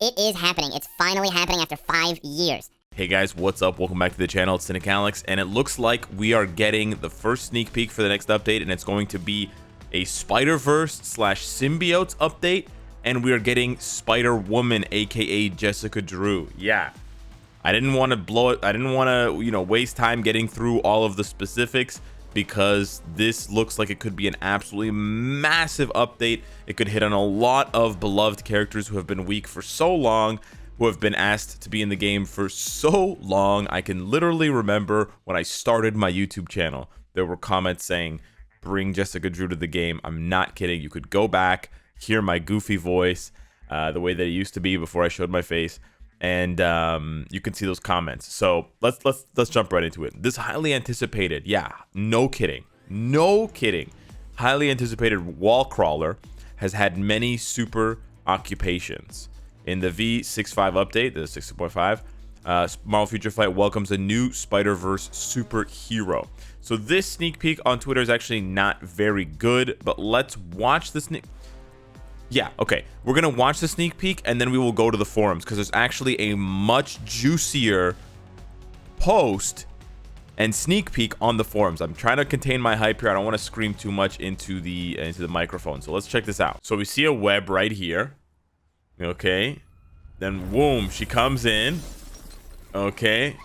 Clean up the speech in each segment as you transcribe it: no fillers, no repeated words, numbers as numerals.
It is happening. It's finally happening after 5 years. Hey guys, what's up? Welcome back to the channel. It's Cynicalex, and it looks like we are getting the first sneak peek for the next update, and it's going to be a Spider-Verse / Symbiote update, and we are getting Spider-Woman, aka Jessica Drew. Yeah. I didn't want to blow it. I didn't want to, waste time getting through all of the specifics, because this looks like it could be an absolutely massive update. It could hit on a lot of beloved characters who have been weak for so long, who have been asked to be in the game for so long. I can literally remember when I started my YouTube channel, there were comments saying, bring Jessica Drew to the game. I'm not kidding. You could go back, hear my goofy voice, the way that it used to be before I showed my face, and you can see those comments. So let's jump right into it. This highly anticipated, no kidding, highly anticipated wall crawler has had many super occupations. In the V65 update, the 6.5, Marvel Future Fight welcomes a new Spider-Verse superhero. So this sneak peek on Twitter is actually not very good, but let's watch the sneak. Yeah, okay. We're going to watch the sneak peek, and then we will go to the forums, because there's actually a much juicier post and sneak peek on the forums. I'm trying to contain my hype here. I don't want to scream too much into the microphone. So let's check this out. So we see a web right here. Okay. Then, boom, she comes in. Okay.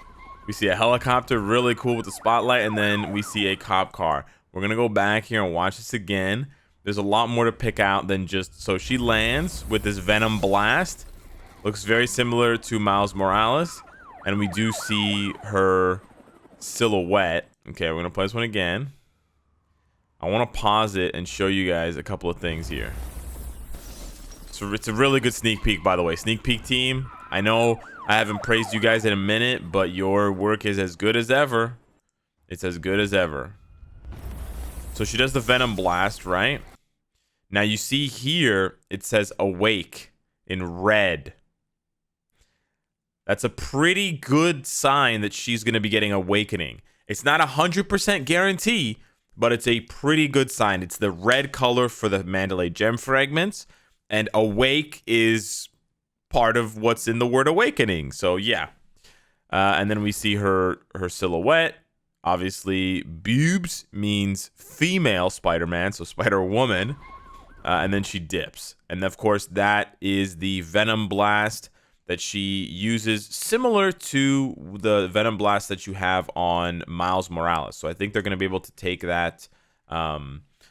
We see a helicopter, really cool with the spotlight, and then we see a cop car. We're going to go back here and watch this again. There's a lot more to pick out than just... So she lands with this Venom Blast. Looks very similar to Miles Morales. And we do see her silhouette. Okay, we're going to play this one again. I want to pause it and show you guys a couple of things here. So it's a really good sneak peek, by the way. Sneak peek team. I know I haven't praised you guys in a minute, but your work is as good as ever. It's as good as ever. So she does the Venom Blast, right? Now you see here, it says awake in red. That's a pretty good sign that she's going to be getting awakening. It's not 100% guarantee, but it's a pretty good sign. It's the red color for the Mandalay gem fragments, and awake is part of what's in the word awakening. So yeah. And then we see her silhouette. Obviously, boobs means female Spider-Man, so Spider-Woman. And then she dips. And of course, that is the Venom Blast that she uses, similar to the Venom Blast that you have on Miles Morales. So I think they're going to be able to take that,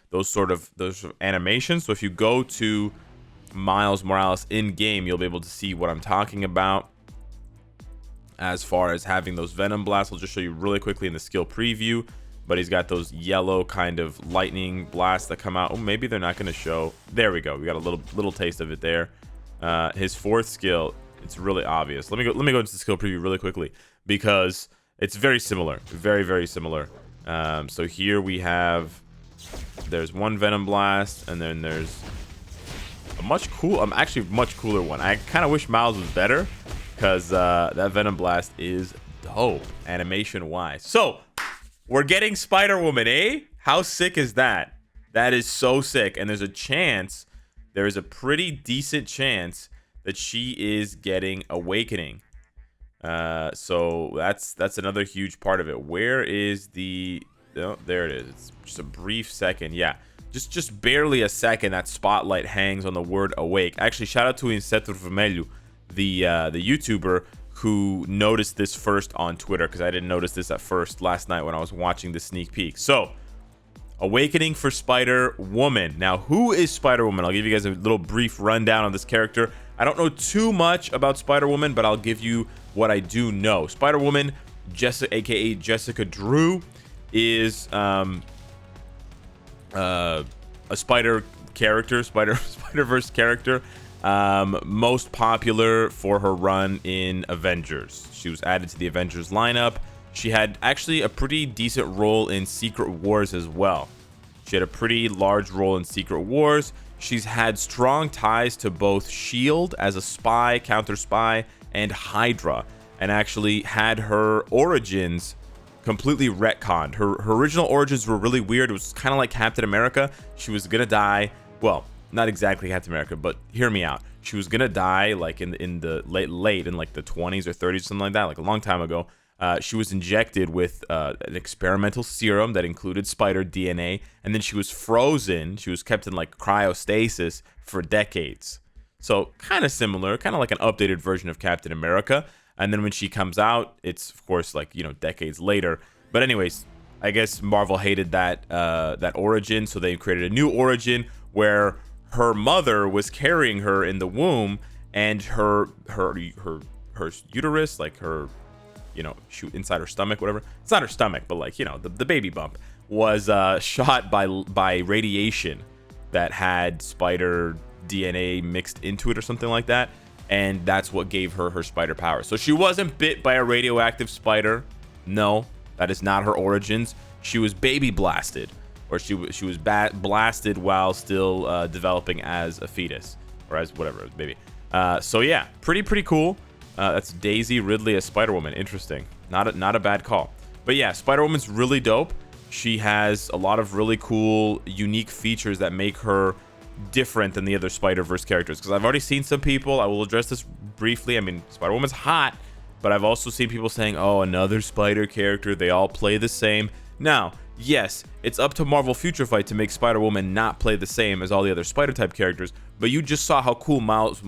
those sort of animations. So if you go to Miles Morales in game, you'll be able to see what I'm talking about as far as having those Venom Blasts. I'll just show you really quickly in the skill preview, but he's got those yellow kind of lightning blasts that come out. Oh, maybe they're not going to show. There we go. We got a little taste of it there. His fourth skill, it's really obvious. Let me go into the skill preview really quickly, because it's very similar, very similar. So here we have, there's one Venom Blast, and then there's a actually much cooler one. I kind of wish Miles was better, because that Venom Blast is dope animation wise. So we're getting Spider-Woman, eh? How sick is that? That is so sick. And there's a pretty decent chance that she is getting awakening. So that's another huge part of it. Where is the... Oh, there it is. It's just a brief second. Yeah. Just barely a second, that spotlight hangs on the word awake. Actually, shout out to Inseto Vermelho, the YouTuber who noticed this first on Twitter, because I didn't notice this at first last night when I was watching the sneak peek. So, awakening for Spider-Woman. Now, who is Spider-Woman? I'll give you guys a little brief rundown on this character. I don't know too much about Spider-Woman, but I'll give you what I do know. Spider-Woman, aka Jessica Drew, is a spider character, Spider-Verse character, most popular for her run in Avengers. She was added to the Avengers lineup. She had actually a pretty decent role in Secret Wars as well. She had a pretty large role in Secret Wars. She's had strong ties to both S.H.I.E.L.D. as a spy, counter spy, and Hydra, and actually had her origins completely retconned. Her original origins were really weird. It was kind of like Captain America. She was gonna die. Well, not exactly Captain America, but hear me out. she was gonna die like in the late in like the 20s or 30s, something like that, like a long time ago. She was injected with an experimental serum that included spider DNA, and then she was frozen. She was kept in like cryostasis for decades. So kind of similar, kind of like an updated version of Captain America. And then when she comes out, it's of course like, you know, decades later. But anyways, I guess Marvel hated that origin, so they created a new origin where her mother was carrying her in the womb, and her uterus, like her, you know, inside her stomach, whatever. It's not her stomach, but like, you know, the baby bump was shot by radiation that had spider DNA mixed into it or something like that, and that's what gave her her spider power. So she wasn't bit by a radioactive spider. No, that is not her origins. She was baby blasted, or she was blasted while still developing as a fetus, or as whatever, baby. So yeah, pretty cool. That's Daisy Ridley as Spider-Woman. Interesting. Not a bad call. But yeah, Spider-Woman's really dope. She has a lot of really cool, unique features that make her different than the other Spider-Verse characters. Because I've already seen some people, I will address this briefly. I mean, Spider-Woman's hot, but I've also seen people saying, oh, another Spider character. They all play the same. Now, yes, it's up to Marvel Future Fight to make Spider-Woman not play the same as all the other Spider-type characters. But you just saw how cool Miles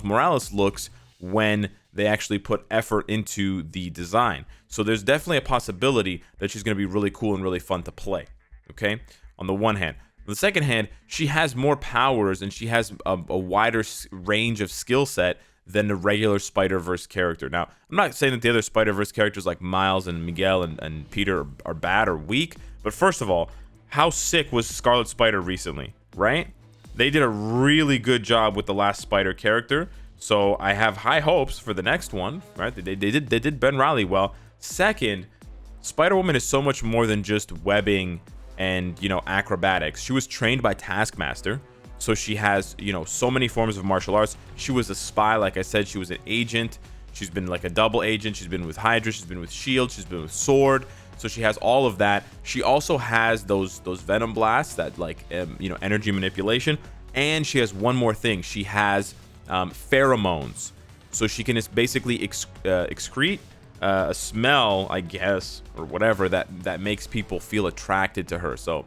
Morales looks when they actually put effort into the design. So there's definitely a possibility that she's going to be really cool and really fun to play. Okay, on the one hand. On the second hand, she has more powers and she has a wider range of skill set than the regular Spider-Verse character. Now, I'm not saying that the other Spider-Verse characters like Miles and Miguel and Peter are bad or weak, but first of all, how sick was Scarlet Spider recently, right? They did a really good job with the last Spider character. So I have high hopes for the next one, right? They did Ben Reilly well. Second, Spider-Woman is so much more than just webbing and, you know, acrobatics. She was trained by Taskmaster, so she has, you know, so many forms of martial arts. She was a spy, like I said. She was an agent. She's been like a double agent. She's been with Hydra. She's been with Shield. She's been with Sword. So she has all of that. She also has those Venom Blasts, that like you know, energy manipulation. And she has one more thing. She has pheromones, so she can basically excrete a smell, I guess, or whatever that makes people feel attracted to her. So,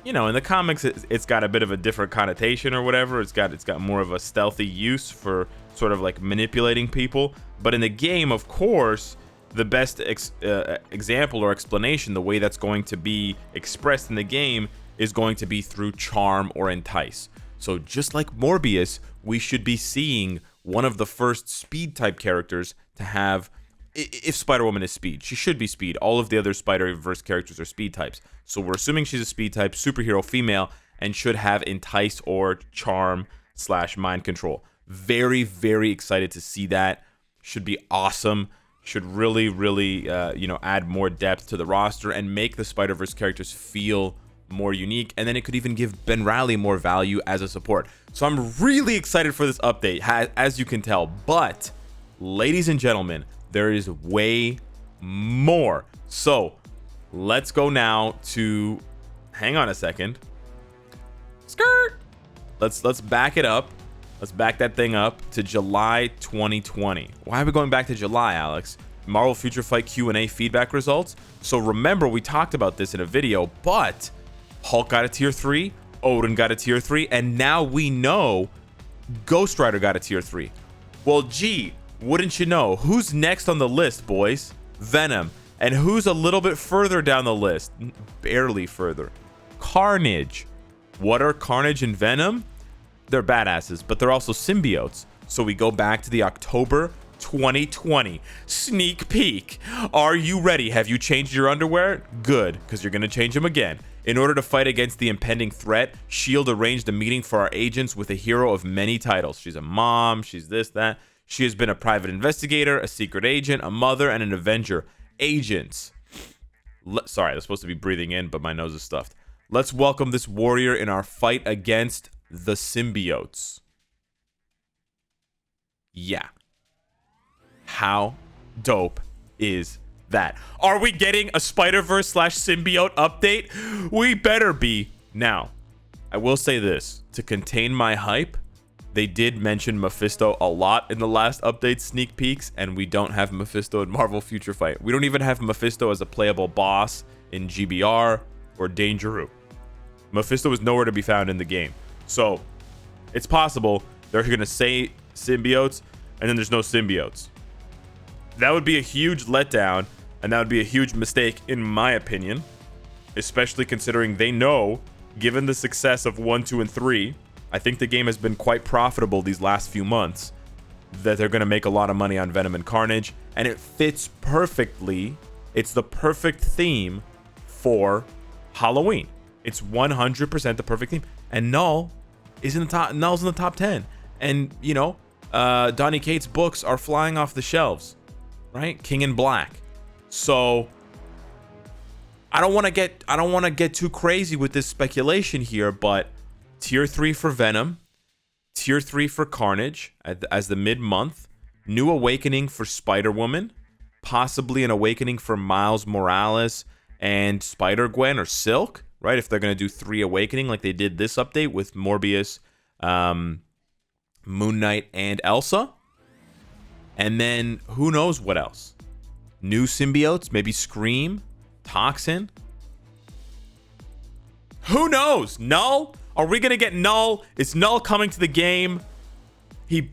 you know, in the comics, it's got a bit of a different connotation or whatever. It's got more of a stealthy use for sort of like manipulating people. But in the game, of course, the best example or explanation, the way that's going to be expressed in the game, is going to be through charm or entice. So just like Morbius, we should be seeing one of the first speed type characters to have, if Spider-Woman is speed, she should be speed. All of the other Spider-Verse characters are speed types. So we're assuming she's a speed type, superhero female, and should have entice or charm / mind control. Very, very excited to see that. Should be awesome. Should really, you know, add more depth to the roster and make the Spider-Verse characters feel more unique, and then it could even give Ben Reilly more value as a support. So I'm really excited for this update, as you can tell. But ladies and gentlemen, there is way more. So let's go now to, hang on a second, skirt. Let's back it up. Let's back that thing up to July 2020. Why are we going back to July, Alex? Marvel Future Fight Q&A feedback results. So remember, we talked about this in a video, but Hulk got a tier 3, Odin got a tier 3, and now we know Ghost Rider got a tier 3. Well, gee, wouldn't you know, who's next on the list, boys? Venom. And who's a little bit further down the list? Barely further. Carnage. What are Carnage and Venom? They're badasses, but they're also symbiotes. So we go back to the October 2020 sneak peek. Are you ready? Have you changed your underwear? Good, because you're going to change them again. In order to fight against the impending threat, S.H.I.E.L.D. arranged a meeting for our agents with a hero of many titles. She's a mom, she's this, that. She has been a private investigator, a secret agent, a mother, and an Avenger. Agents. Sorry, I was supposed to be breathing in, but my nose is stuffed. Let's welcome this warrior in our fight against the symbiotes. Yeah. How dope is that? Are we getting a Spider-Verse / symbiote update? We better be. Now, I will say this, to contain my hype, They did mention Mephisto a lot in the last update sneak peeks, and we don't have Mephisto in Marvel Future Fight. We don't even have Mephisto as a playable boss in GBR or Dangeroo. Mephisto is nowhere to be found in the game. So it's possible they're going to say symbiotes, and then there's no symbiotes. That would be a huge letdown, and that would be a huge mistake, in my opinion, especially considering they know, given the success of 1, 2, and 3, I think the game has been quite profitable these last few months, that they're going to make a lot of money on Venom and Carnage, and it fits perfectly. It's the perfect theme for Halloween. It's 100% the perfect theme. And Null's in the top 10. And, you know, Donny Cates' books are flying off the shelves, right? King in Black. So I don't want to get too crazy with this speculation here, but Tier 3 for Venom, Tier 3 for Carnage as the mid-month, new awakening for Spider-Woman, possibly an awakening for Miles Morales and Spider-Gwen or Silk, right? If they're going to do 3 awakening like they did this update with Morbius, Moon Knight, and Elsa. And then who knows what else? New symbiotes, maybe Scream, Toxin. Who knows? Null? Are we gonna get Null? Is Null coming to the game? He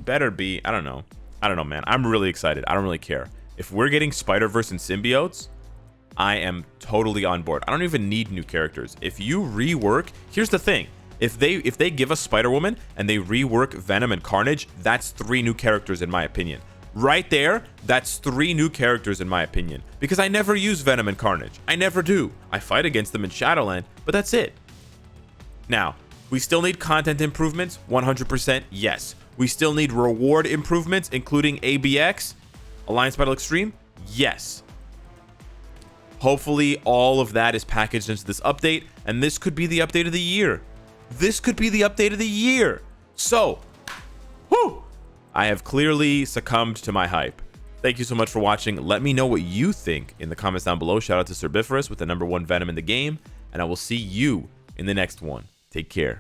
better be. I don't know, man. I'm really excited. I don't really care. If we're getting Spider-Verse and symbiotes, I am totally on board. I don't even need new characters. If you rework, here's the thing. If they give us Spider-Woman and they rework Venom and Carnage, that's 3 new characters in my opinion. Right there, that's 3 new characters in my opinion. Because I never use Venom and Carnage. I never do. I fight against them in Shadowland, but that's it. Now, we still need content improvements, 100% yes. We still need reward improvements, including ABX, Alliance Battle Extreme, yes. Hopefully, all of that is packaged into this update, and this could be the update of the year. This could be the update of the year. So, whew, I have clearly succumbed to my hype. Thank you so much for watching. Let me know what you think in the comments down below. Shout out to Serbiferous with the #1 Venom in the game, and I will see you in the next one. Take care.